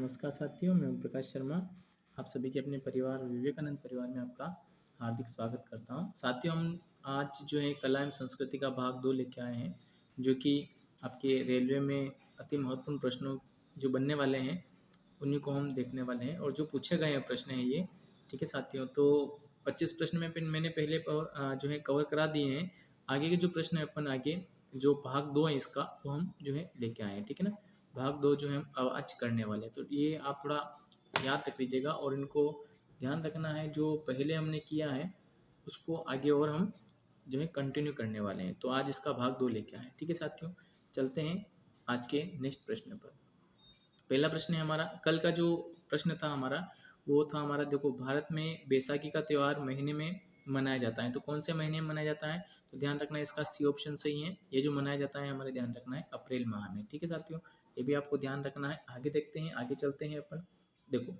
नमस्कार साथियों, मैं ओम प्रकाश शर्मा। आप सभी के अपने परिवार विवेकानंद परिवार में आपका हार्दिक स्वागत करता हूं। साथियों, हम आज जो है कला एवं संस्कृति का भाग 2 लेके आए हैं, जो कि आपके रेलवे में अति महत्वपूर्ण प्रश्नों जो बनने वाले हैं, उन्हीं को हम देखने वाले हैं। और जो पूछे गए हैं प्रश्न हैं ये, ठीक है साथियों। तो 25 प्रश्न में मैंने पहले जो है कवर करा दिए हैं। आगे के जो प्रश्न है अपन आगे जो भाग 2 है इसका, वो हम जो है लेके आए हैं, ठीक है ना। भाग 2 जो है हम आज करने वाले हैं, तो ये आप थोड़ा याद रख लीजिएगा और इनको ध्यान रखना है। जो पहले हमने किया है उसको आगे और हम जो है कंटिन्यू करने वाले हैं। तो आज इसका भाग 2 लेके आए हैं, ठीक है साथियों। चलते हैं आज के नेक्स्ट प्रश्न पर। पहला प्रश्न है हमारा, कल का जो प्रश्न था हमारा वो था हमारा, देखो भारत में बैसाखी का त्यौहार महीने में मनाया जाता है, तो कौन से महीने में मनाया जाता है? तो ध्यान रखना है इसका सी ऑप्शन सही है। ये जो मनाया जाता है हमारे ध्यान रखना है अप्रैल माह में, ठीक है साथियों। ये भी आपको ध्यान रखना है। आगे देखते हैं, आगे चलते हैं अपन। देखो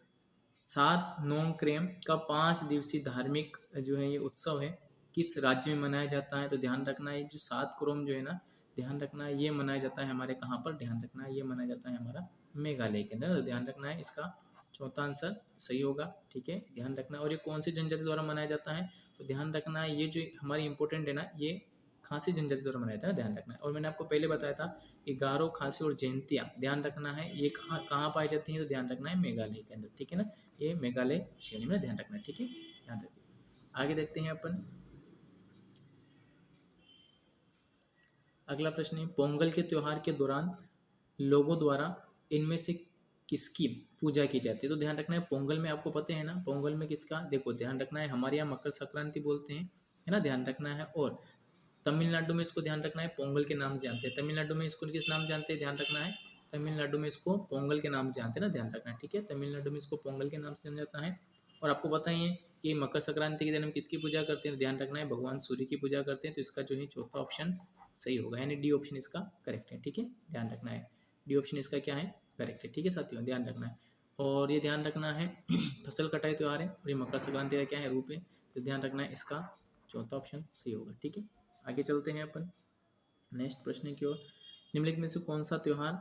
7 नोंगक्रेम का 5 दिवसीय धार्मिक जो है ये उत्सव है, किस राज्य में मनाया जाता है? तो ध्यान रखना है जो 7 क्रोम जो है ना, ध्यान रखना है ये मनाया जाता है हमारे कहाँ पर? ध्यान रखना है ये मनाया जाता है हमारा मेघालय के अंदर। तो ध्यान रखना है इसका चौथा आंसर सही होगा, ठीक है, ध्यान रखना है। और ये कौन सी जनजाति द्वारा मनाया जाता है? तो ध्यान रखना है ये जो हमारी इंपॉर्टेंट है ना, ये खासी जनजाति द्वारा मनाया जाता है, ध्यान रखना है। और मैंने आपको पहले बताया था कि गारो, खासी और जयंतिया, ध्यान रखना है ये कहाँ कहाँ पाई जाती हैं? तो ध्यान रखना है मेघालय के अंदर, ठीक है ना। ये मेघालय श्रेणी में, ध्यान रखना है, ठीक है, ध्यान रखिए। आगे देखते हैं अपन। अगला प्रश्न है, पोंगल के त्योहार के दौरान लोगों द्वारा इनमें से किसकी पूजा की जाती है? तो ध्यान रखना है पोंगल में, आपको पता है ना पोंगल में किसका, देखो ध्यान रखना है हमारे यहाँ मकर संक्रांति बोलते हैं, है ना, ध्यान रखना है। और तमिलनाडु में इसको ध्यान रखना है पोंगल के नाम से जानते हैं। तमिलनाडु में इसको किस नाम से जानते हैं? ध्यान रखना है तमिलनाडु में इसको पोंगल के नाम से जानते हैं ना, ध्यान रखना है, ठीक है। तमिलनाडु में इसको पोंगल के नाम से जाना जाता है। और आपको पता ही है कि मकर संक्रांति के दिन हम किसकी पूजा करते हैं? ध्यान रखना है भगवान सूर्य की पूजा करते हैं। तो इसका जो है चौथा ऑप्शन सही होगा, यानी डी ऑप्शन इसका करेक्ट है, ठीक है, ध्यान रखना है डी ऑप्शन इसका क्या है? करेक्ट है, ठीक है साथियों, ध्यान रखना है। और ये ध्यान रखना है फसल कटाई त्यौहार है और ये मकर संक्रांति का क्या है? रूप है। तो ध्यान रखना है इसका चौथा ऑप्शन सही होगा, ठीक है। आगे चलते हैं अपन नेक्स्ट प्रश्न की ओर। निम्नलिखित में से कौन सा त्यौहार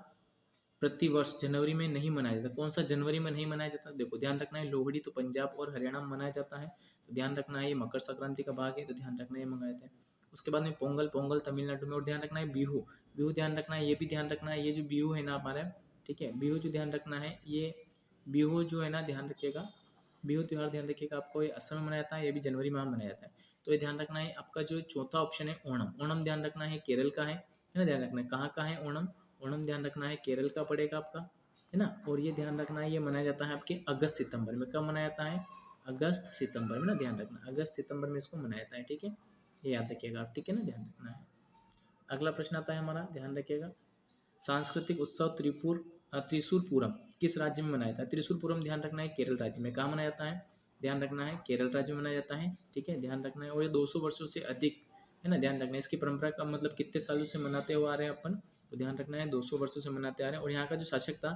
प्रतिवर्ष जनवरी में नहीं मनाया जाता? कौन सा जनवरी में नहीं मनाया जाता? देखो ध्यान रखना है लोहड़ी तो पंजाब और हरियाणा में मनाया जाता है, तो ध्यान रखना है ये मकर संक्रांति का भाग है, तो ध्यान रखना है ये मनाया जाता है। उसके बाद में पोंगल, पोंगल तमिलनाडु में। और ध्यान रखना है बिहू, बिहू ध्यान रखना है, ये भी ध्यान रखना है, ये जो बिहू है ना हमारा, ठीक है, बिहू जो ध्यान रखना है, ये बिहू जो है ना, ध्यान रखिएगा, बिहू त्यौहार ध्यान रखिएगा आपको, ये असम में मनाया जाता है, ये भी जनवरी माह में मनाया जाता है। तो ये ध्यान रखना है आपका जो चौथा ऑप्शन है ओणम, ओणम ध्यान रखना है केरल का है ना, ध्यान रखना है कहाँ का है ओणम, ओणम ध्यान रखना है केरल का पड़ेगा आपका, है ना। और ये ध्यान रखना है ये मनाया जाता है आपके अगस्त सितंबर में। कब मनाया जाता है? अगस्त सितंबर में ना, ध्यान रखना अगस्त सितंबर में इसको मनाया जाता है, ठीक है, ये याद रखिएगा आप, ठीक है ना, ध्यान रखना है। अगला प्रश्न आता है हमारा, ध्यान रखिएगा, सांस्कृतिक उत्सव त्रिशूरपुरम किस राज्य में मनाया जाता है? त्रिशूरपुरम ध्यान रखना है केरल राज्य में। कहाँ मनाया जाता है? ध्यान रखना है केरल राज्य में मनाया जाता है, ठीक है, ध्यान रखना है। और ये 200 वर्षों से अधिक है ना, ध्यान रखना है। इसकी परंपरा का मतलब कितने सालों से मनाते हुए आ रहे हैं अपन? तो ध्यान रखना है 200 वर्षों से मनाते आ रहे हैं। और यहाँ का जो शासक था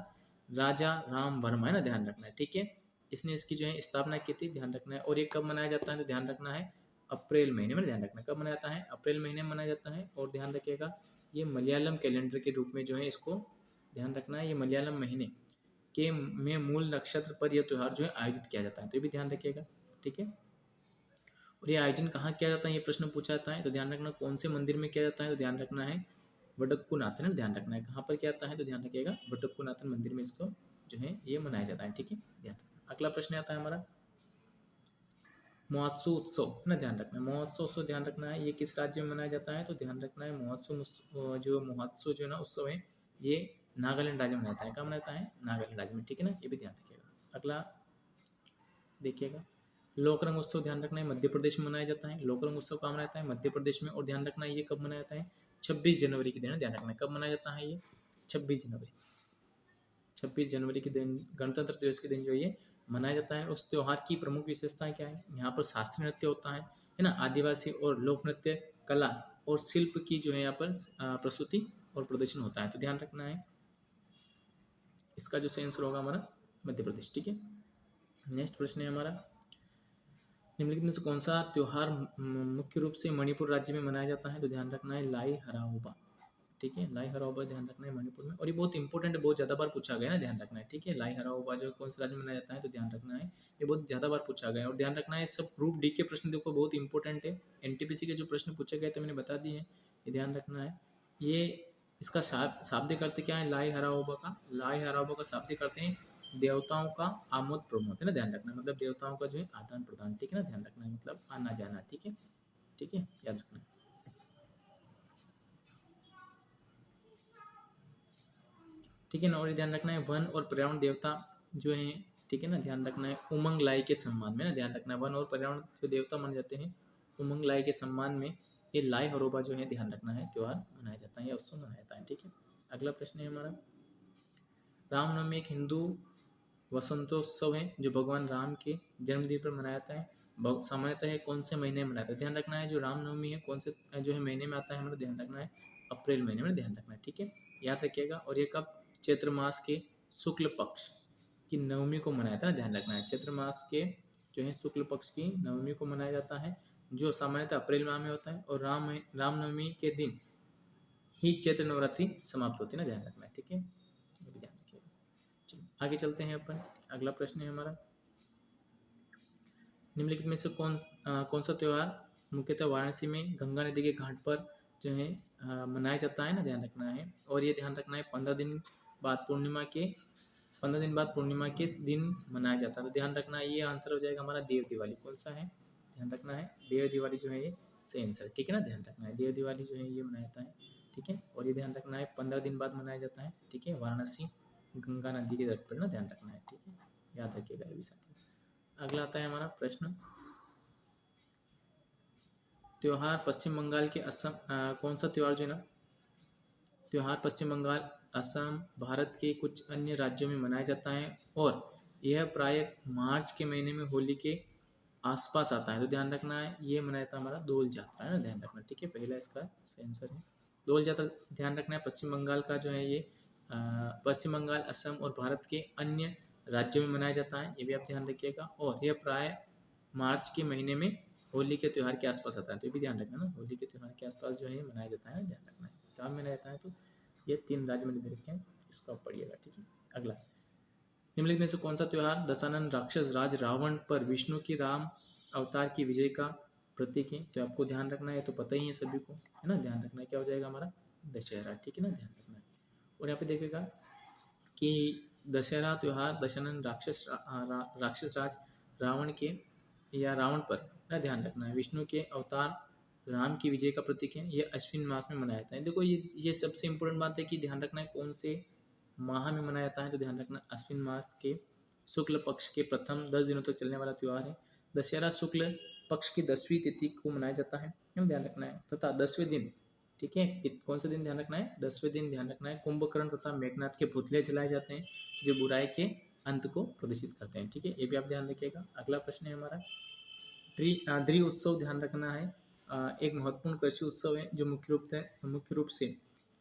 राजा राम वर्मा है ना, ध्यान रखना है, ठीक है, इसने इसकी जो है स्थापना की थी, ध्यान रखना है। और ये कब मनाया जाता है? तो ध्यान रखना है अप्रैल महीने में, ध्यान रखना है कब मनाया जाता है? अप्रैल महीने में मनाया जाता है। और ध्यान रखिएगा ये मलयालम कैलेंडर के रूप में जो है इसको ध्यान रखना है, ये मलयालम महीने के में मूल नक्षत्र पर यह त्यौहार जो है आयोजित किया जाता है, तो ये भी ध्यान रखिएगा, ठीक है। और ये आयोजन कहाँ किया जाता है? ये प्रश्न पूछा जाता है, तो ध्यान रखना कौन से मंदिर में किया जाता है? तो ध्यान रखना है वडक्कुनाथन, ध्यान रखना है कहाँ पर किया जाता है? तो ध्यान रखिएगा वडक्कुनाथन मंदिर में इसको जो है ये मनाया जाता है, ठीक है, ध्यान रखना। अगला प्रश्न आता है हमारा महोत्सव उत्सव है ना, ध्यान रखना है महोत्सव उत्सव, ध्यान रखना है ये किस राज्य में मनाया जाता है? तो ध्यान रखना है महोत्सव जो है ना उत्सव है, ये नागालैंड राज्य में मनाता है। कहाँ मनाता है? नागालैंड राज्य में, ठीक है ना, ये भी ध्यान रखिएगा। अगला देखिएगा लोकरंग उत्सव, ध्यान रखना है मध्य प्रदेश में मनाया जाता है। लोकरंग उत्सव कहाँ मनाया जाता है? मध्य प्रदेश में। और ध्यान रखना है ये कब मनाया जाता है? 26 जनवरी के दिन, ध्यान रखना है कब मनाया जाता है? ये 26 जनवरी, 26 जनवरी के दिन गणतंत्र दिवस के दिन जो ये मनाया जाता है। उस त्यौहार की प्रमुख विशेषताएं क्या है? यहाँ पर शास्त्रीय नृत्य होता है ना, आदिवासी और लोक नृत्य, कला और शिल्प की जो है यहाँ पर प्रस्तुति और प्रदर्शन होता है, तो ध्यान रखना है इसका जो सही आंसर होगा हमारा मध्य प्रदेश, ठीक है। नेक्स्ट प्रश्न है हमारा, निम्नलिखित में से कौन सा त्यौहार मुख्य रूप से मणिपुर राज्य में मनाया जाता है? तो ध्यान रखना है लाई हराओबा, ठीक है। लाई हराओबा ध्यान रखना है मणिपुर में, और ये बहुत इंपॉर्टेंट है, बहुत ज़्यादा बार पूछा गया है ना, ध्यान रखना है, ठीक है। लाई हराओबा जो कौन से राज्य में मनाया जाता है, तो ध्यान रखना है ये बहुत ज़्यादा बार पूछा गया है। और ध्यान रखना है सब ग्रुप डी के प्रश्न देखो बहुत इंपॉर्टेंट है, एनटीपीसी के जो प्रश्न पूछे गए थे मैंने बता दिए हैं, ये ध्यान रखना है। ये इसका शाब्दिक अर्थ क्या है, लाई हराओबा का, लाई हराओबा का शाब्दिक अर्थ है देवताओं का आमोद प्रमोद, है ना, ध्यान रखना, मतलब देवताओं का जो है आदान प्रदान, ठीक है ना, ध्यान रखना है, मतलब आना जाना, ठीक है, ठीक है, याद रखना। ठीक है ना। और ये ध्यान रखना है वन और पर्यावरण देवता जो है, ठीक है ना, ध्यान रखना है उमंग लाई के सम्मान में ना, ध्यान रखना है वन और पर्यावरण जो देवता माने जाते हैं उमंग लाई के सम्मान में ये लाई हरोबा जो है ध्यान रखना है त्यौहार मनाया जाता है या उत्सव मनाया जाता है, ठीक है। अगला प्रश्न है हमारा, रामनवमी एक हिंदू वसंतोत्सव है जो भगवान राम के जन्मदिन पर मनाया जाता है, सामान्यतः कौन से महीने में मनाया जाता है, ध्यान रखना है जो रामनवमी है कौन से जो है महीने में आता है हमारा, ध्यान रखना है अप्रैल महीने में, ध्यान रखना है, ठीक है, याद रखिएगा। और ये कब, चैत्र मास के शुक्ल पक्ष की नवमी को मनाया जाता है, ध्यान रखना है चैत्र मास के जो है शुक्ल पक्ष की नवमी को मनाया जाता है, जो सामान्यतः अप्रैल माह में होता है, और रामनवमी के दिन ही चैत्र नवरात्रि समाप्त होती है ना, ध्यान रखना है, ठीक है, ये भी ध्यान रखिएगा। चलो आगे चलते हैं अपन, अगला प्रश्न है हमारा, निम्नलिखित में से कौन सा त्यौहार मुख्यतः वाराणसी में गंगा नदी के घाट पर जो है मनाया जाता है ना, ध्यान रखना है, और ये ध्यान रखना है 15 दिन बाद पूर्णिमा के दिन मनाया जाता है, तो ध्यान रखना है ये आंसर हो जाएगा हमारा देव दिवाली, कौन सा है, ध्यान रखना है देव दिवाली जो है ये सही आंसर, ठीक है ना, ध्यान रखना है देव दिवाली जो है ये मनाया जाता है, ठीक है, और ये ध्यान रखना है 15 दिन बाद मनाया जाता है, ठीक है, वाराणसी गंगा नदी के तट पर ना, ध्यान रखना है, ठीक है, याद रखिएगा ये भी साथियों। अगला आता है हमारा प्रश्न, त्योहार पश्चिम बंगाल के असम कौन सा त्यौहार जो है ना, त्यौहार पश्चिम बंगाल असम भारत के कुछ अन्य राज्यों में मनाया जाता है, और यह प्राय मार्च के महीने में होली के आसपास आता है, तो ध्यान रखना है ये मनाया जाता है हमारा दोल जात्रा, है ना, ध्यान रखना, ठीक है, पहला इसका सही आंसर है दोल जात्रा, ध्यान रखना है पश्चिम बंगाल का जो है ये पश्चिम बंगाल असम और भारत के अन्य राज्यों में मनाया जाता है, ये भी आप ध्यान रखिएगा, और यह प्राय मार्च के महीने में होली के त्यौहार के आसपास आता है, तो ये भी ध्यान रखना ना, होली के त्यौहार के आसपास जो है मनाया जाता है, ध्यान रखना है कहाँ मनाया जाता है, तो ये 3 राज्य मैंने दे रखे हैं, इसको आप पढ़िएगा, ठीक है। अगला, निम्नलिखित में से कौन सा त्यौहार दशानन राक्षस राज रावण पर विष्णु की राम अवतार की विजय का प्रतीक है, तो आपको ध्यान रखना है, तो पता ही है सभी को, है ना, ध्यान रखना है क्या हो जाएगा हमारा दशहरा, ठीक है ना, ध्यान रखना है। और यहाँ पे देखेगा कि दशहरा त्यौहार दशानन राक्षस राज रावण के या रावण पर ना, ध्यान रखना है विष्णु के अवतार राम की विजय का प्रतीक है, ये अश्विन मास में मनाया जाता है, देखो ये सबसे इम्पोर्टेंट बात है कि ध्यान रखना है कौन से माह में मनाया जाता है, तो ध्यान रखना अश्विन मास के शुक्ल पक्ष के प्रथम 10 दिनों तक चलने वाला त्यौहार है, दशहरा शुक्ल पक्ष की 10वीं तिथि को मनाया जाता है, ध्यान रखना है, तथा 10वें दिन, ठीक है, कौन सा दिन ध्यान रखना है 10वें दिन, ध्यान रखना है कुंभकर्ण तथा मेघनाथ के पुतले जलाए जाते हैं जो बुराई के अंत को प्रदर्शित करते हैं, ठीक है, ये भी आप ध्यान रखिएगा। अगला प्रश्न है हमारा, द्री उत्सव ध्यान रखना है एक महत्वपूर्ण कृषि उत्सव है जो मुख्य रूप से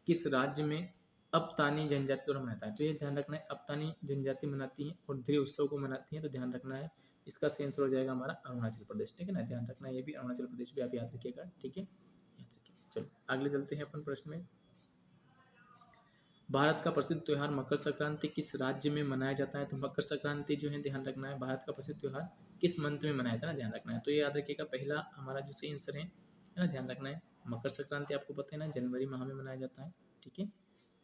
किस राज्य में अपतानी जनजाति द्वारा मनाता है, तो ये ध्यान रखना है अपतानी जनजाति मनाती है और द्री उत्सव को मनाती है, तो ध्यान रखना है इसका सही आंसर हो जाएगा हमारा अरुणाचल प्रदेश, ठीक है ना, ध्यान रखना है ये भी अरुणाचल प्रदेश भी आप याद रखिएगा, ठीक है, याद रखिए। चलो आगे चलते हैं अपन प्रश्न में, भारत का प्रसिद्ध त्यौहार मकर संक्रांति किस राज्य में मनाया जाता है, तो मकर संक्रांति जो है ध्यान रखना है भारत का प्रसिद्ध त्यौहार किस मंथ में मनाया जाता है ना, ध्यान रखना है, तो ये याद रखिएगा पहला हमारा जो सही आंसर है ना, ध्यान रखना है मकर संक्रांति आपको पता है ना जनवरी माह में मनाया जाता है, ठीक है,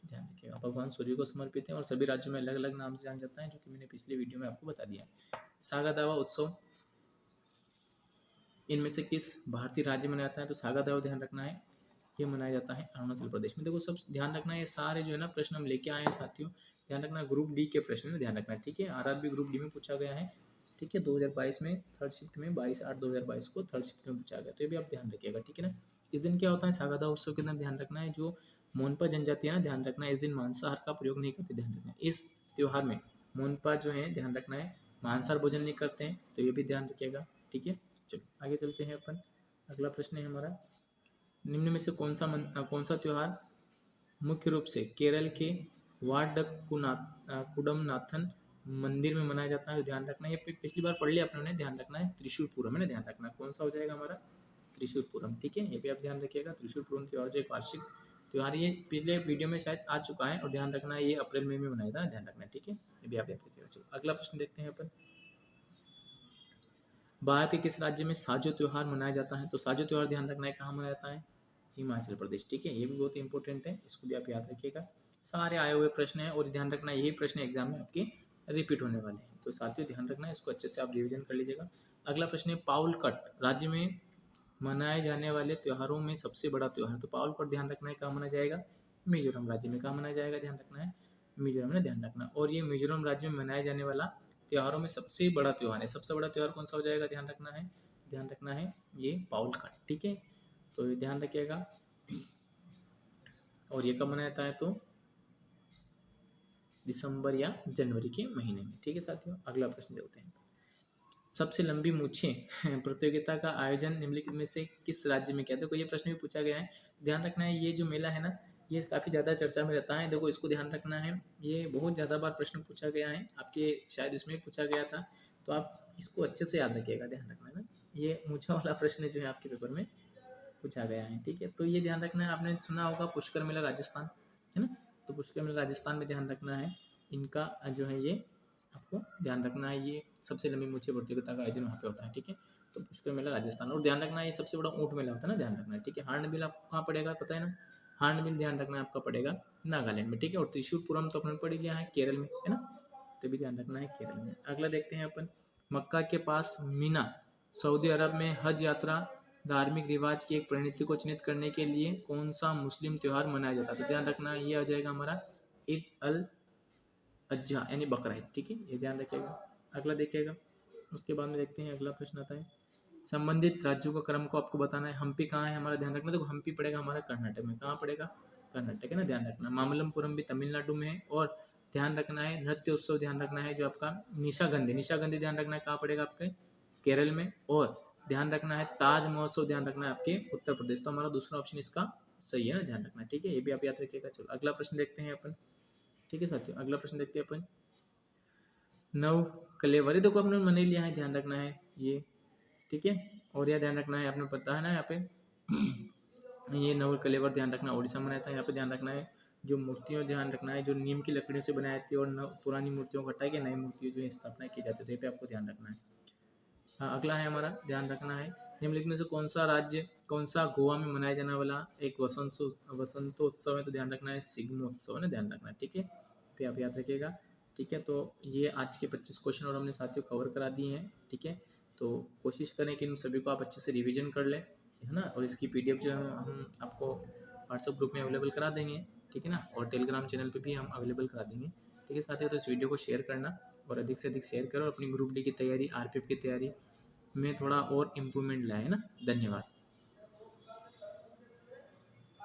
ध्यान रखिएगा भगवान सूर्य को समर्पित है और सभी राज्यों में अलग अलग नाम से जाना जाता है, जो कि मैंने पिछले वीडियो में आपको बता दिया है। सागा दावा उत्सव इनमें से किस भारतीय राज्य में मनाया जाता है, तो सागा दावा ध्यान रखना है ये मनाया जाता है अरुणाचल प्रदेश में, देखो सब ध्यान रखना है, ये सारे जो है ना प्रश्न हम लेके आए हैं साथियों, ध्यान रखना ग्रुप डी के प्रश्न में ध्यान रखना है, ठीक है, आरआरबी ग्रुप डी में पूछा गया है, ठीक है, 2022 में थर्ड शिफ्ट में 22/8/2022 को थर्ड शिफ्ट में पूछा गया, तो ये भी आप ध्यान रखिएगा, ठीक है ना। इस दिन क्या होता है सागा दावा उत्सव के दिन ध्यान रखना है जो मोनपा जनजाति है ना, ध्यान रखना है इस दिन मांसाहार का प्रयोग नहीं करते, ध्यान रखना है इस त्यौहार में मोनपा जो है ध्यान रखना है मांसाहार भोजन नहीं करते हैं, तो ये भी ध्यान रखिएगा, ठीक है। चलो आगे चलते हैं अपन, अगला प्रश्न है हमारा, निम्न में से कौन सा त्यौहार मुख्य रूप से केरल के कुडमनाथन मंदिर में मनाया जाता है, तो ध्यान रखना है ये पिछली बार पढ़ लिया आपने, ध्यान रखना है त्रिशूल पूरम है, ध्यान रखना कौन सा हो जाएगा हमारा त्रिशूल पूरम, ठीक है, ये भी आप ध्यान रखिएगा त्रिशूल पूरम त्यौहार जो एक वार्षिक त्यौहार ये पिछले वीडियो में शायद आ चुका है, और ध्यान रखना है ये अप्रैल मई में मनाया था, ध्यान रखना है, ठीक है, ये भी आप याद रखिएगा। चलो अगला प्रश्न देखते हैं अपन। भारत के किस राज्य में साजो त्यौहार मनाया जाता है? तो साजो त्यौहार ध्यान रखना है कहाँ मनाया जाता है? हिमाचल प्रदेश, ठीक है, ये भी बहुत इंपॉर्टेंट है, इसको भी आप याद रखिएगा। सारे आए हुए प्रश्न हैं, और ध्यान रखना यही प्रश्न एग्जाम में आपके रिपीट होने वाले हैं, तो साथियों ध्यान रखना है, इसको अच्छे से आप रिविजन कर लीजिएगा। अगला प्रश्न है, पाउल कट राज्य में मनाए जाने वाले त्योहारों में सबसे बड़ा त्योहार। तो पाउल कट ध्यान रखना है कहाँ मनाया जाएगा? मिजोरम राज्य में। कहाँ मनाया जाएगा? ध्यान रखना है मिजोरम में, ध्यान रखना। और ये मिजोरम राज्य में मनाए जाने वाला त्योहारों में सबसे बड़ा त्योहार है। सबसे बड़ा त्योहार कौन सा हो जाएगा? ध्यान रखना है ये पाउल कट, ठीक है, तो ये ध्यान रखिएगा। और ये कब मनाया जाता है? तो दिसंबर या जनवरी के महीने में, ठीक है साथियों। अगला प्रश्न देखते हैं। सबसे लंबी मूछें प्रतियोगिता का आयोजन निम्नलिखित में से किस राज्य में किया? देखो ये प्रश्न भी पूछा गया है, ध्यान रखना है। ये जो मेला है ना, ये काफ़ी ज़्यादा चर्चा में रहता है, देखो इसको ध्यान रखना है, ये बहुत ज़्यादा बार प्रश्न पूछा गया है आपके, शायद इसमें पूछा गया था, तो आप इसको अच्छे से याद रखिएगा, ध्यान रखना है ना। ये मूछों वाला प्रश्न जो है आपके पेपर में पूछा गया है, ठीक है, तो ये ध्यान रखना है। आपने सुना होगा पुष्कर मेला राजस्थान, है ना, तो पुष्कर मेला राजस्थान में ध्यान रखना है, इनका जो है ये आपको ध्यान रखना है, ये सबसे लंबी मूछें प्रतियोगिता का आयोजन वहाँ पे होता है, ठीक है, तो पुष्कर मेला राजस्थान। और ध्यान रखना है ये सबसे बड़ा ऊँट मेला होता है ना, ध्यान रखना है, ठीक है। हार्नबिल आपको कहाँ पड़ेगा पता है ना? हार्नबिल ध्यान रखना है आपका पड़ेगा नागालैंड में, ठीक है। और त्रिशूरपुरम तो अपने पड़ गया है केरल में, है ना, तो भी ध्यान रखना है केरल में। अगला देखते हैं अपन, मक्का के पास मीना सऊदी अरब में हज यात्रा धार्मिक रिवाज की एक परिणति को चिन्हित करने के लिए कौन सा मुस्लिम त्यौहार मनाया जाता है? तो ध्यान रखना ये आ जाएगा हमारा ईद अल अज्हा यानी बकरा ईद, ठीक है, ये ध्यान रखिएगा। अगला देखिएगा, उसके बाद में देखते हैं अगला प्रश्न आता है, संबंधित राज्यों का क्रम को आपको बताना है। हम्पी कहाँ है हमारा? ध्यान रखना, देखो हम्पी पड़ेगा हमारा कर्नाटक में। कहाँ पड़ेगा? कर्नाटक, है ना, ध्यान रखना। मामल्लपुरम भी तमिलनाडु में है। और ध्यान रखना है नृत्य उत्सव ध्यान रखना है जो आपका निशागंधी ध्यान रखना है कहाँ पड़ेगा? आपके केरल में। और ध्यान रखना है ताज महोत्सव ध्यान रखना है आपके उत्तर प्रदेश। तो हमारा दूसरा ऑप्शन इसका सही है ना, ध्यान रखना है, ठीक है, ये भी आप याद रखिएगा। चलो अगला प्रश्न देखते हैं अपन, ठीक है साथियों। अगला प्रश्न देखते हैं अपन, नव कलेवर, देखो आपने मन लिया है, ध्यान रखना है ये, ठीक है। और यह ध्यान रखना है, आपने पता है ना यहाँ पे ये नव कलेवर ध्यान रखना उड़ीसा में रहता है। यहाँ पे ध्यान रखना है जो मूर्तियों ध्यान रखना है जो नीम की लकड़ियों से बनाई जाती है, और पुरानी मूर्तियों को हटा के नई मूर्तियों जो स्थापना की जाती है, तो ये पे आपको ध्यान रखना है। हाँ अगला है हमारा, ध्यान रखना है निम्नलिखित में से कौन सा गोवा में मनाया जाने वाला एक वसंतोत्सव है? तो ध्यान रखना है सिग्मोत्सव, है, ध्यान रखना है, ठीक है, पे आप याद रखिएगा, ठीक है। तो ये आज के 25 क्वेश्चन और हमने साथियों कवर करा दिए हैं, ठीक है। तो कोशिश करें कि इन सभी को आप अच्छे से रिवीजन कर लें, है ना, और इसकी PDF जो है हम आपको व्हाट्सएप ग्रुप में अवेलेबल करा देंगे, ठीक है ना, और टेलीग्राम चैनल पे भी हम अवेलेबल करा देंगे, ठीक है साथियों। तो इस वीडियो को शेयर करना और अधिक से अधिक शेयर करो, अपनी ग्रुप डी की तैयारी, RPF की तैयारी में थोड़ा और इम्प्रूवमेंट लाए, है ना। धन्यवाद।